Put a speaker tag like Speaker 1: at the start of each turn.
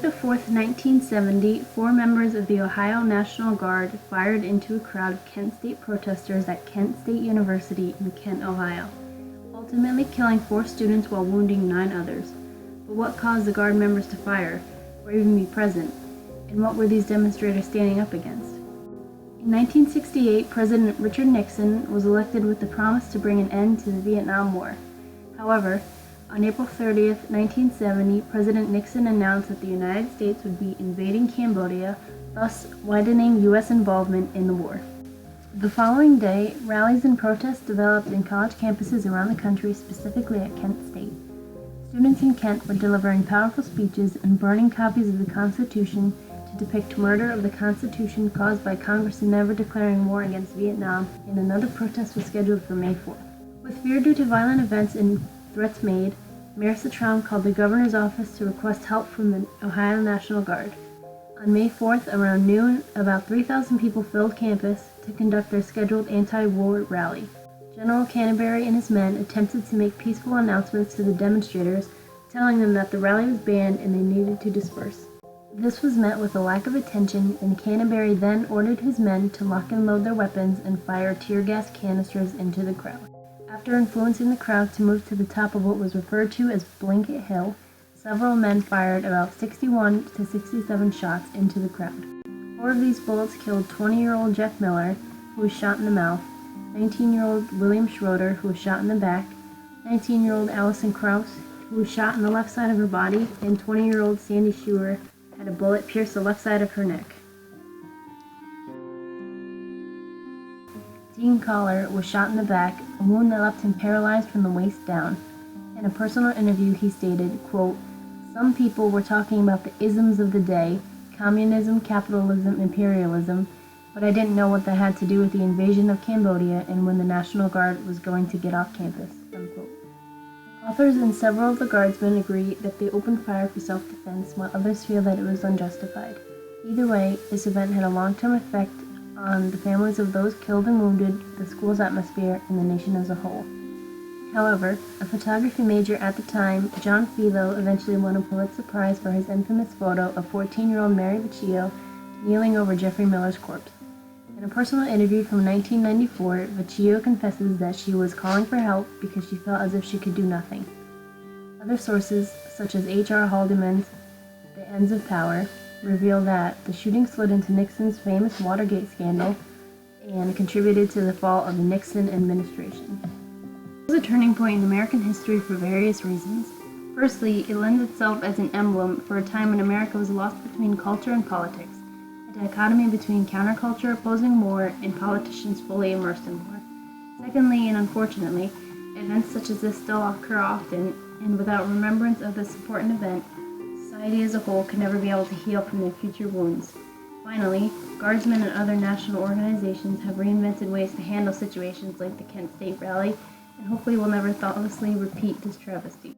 Speaker 1: the 4th, 1970, 4 members of the Ohio National Guard fired into a crowd of Kent State protesters at Kent State University in Kent, Ohio, ultimately killing 4 students while wounding 9 others. But what caused the Guard members to fire, or even be present, and what were these demonstrators standing up against? In 1968, President Richard Nixon was elected with the promise to bring an end to the Vietnam War. However, on April 30, 1970, President Nixon announced that the United States would be invading Cambodia, thus widening U.S. involvement in the war. The following day, rallies and protests developed in college campuses around the country, specifically at Kent State. Students in Kent were delivering powerful speeches and burning copies of the Constitution to depict murder of the Constitution caused by Congress never declaring war against Vietnam, and another protest was scheduled for May 4th. With fear due to violent events and threats made, Mayor Citron called the governor's office to request help from the Ohio National Guard. On May 4th, around noon, about 3,000 people filled campus to conduct their scheduled anti-war rally. General Canterbury and his men attempted to make peaceful announcements to the demonstrators, telling them that the rally was banned and they needed to disperse. This was met with a lack of attention, and Canterbury then ordered his men to lock and load their weapons and fire tear gas canisters into the crowd. After influencing the crowd to move to the top of what was referred to as Blanket Hill, several men fired about 61 to 67 shots into the crowd. 4 of these bullets killed 20-year-old Jeff Miller, who was shot in the mouth, 19-year-old William Schroeder, who was shot in the back, 19-year-old Allison Krause, who was shot in the left side of her body, and 20-year-old Sandy Schuer had a bullet pierce the left side of her neck. Dean Collar was shot in the back, a wound that left him paralyzed from the waist down. In a personal interview, he stated, quote, "Some people were talking about the isms of the day, communism, capitalism, imperialism, but I didn't know what that had to do with the invasion of Cambodia and when the National Guard was going to get off campus." Unquote. Authors and several of the guardsmen agree that they opened fire for self-defense, while others feel that it was unjustified. Either way, this event had a long-term effect on the families of those killed and wounded, the school's atmosphere, and the nation as a whole. However, a photography major at the time, John Philo, eventually won a Pulitzer Prize for his infamous photo of 14-year-old Mary Vecchio kneeling over Jeffrey Miller's corpse. In a personal interview from 1994, Vecchio confesses that she was calling for help because she felt as if she could do nothing. Other sources, such as H.R. Haldeman's The Ends of Power, reveal that the shooting slid into Nixon's famous Watergate scandal and contributed to the fall of the Nixon administration. It was a turning point in American history for various reasons. Firstly, it lends itself as an emblem for a time when America was lost between culture and politics, a dichotomy between counterculture opposing war and politicians fully immersed in war. Secondly, and unfortunately, events such as this still occur often, and without remembrance of this important event, society as a whole can never be able to heal from their future wounds. Finally, Guardsmen and other national organizations have reinvented ways to handle situations like the Kent State rally, and hopefully will never thoughtlessly repeat this travesty.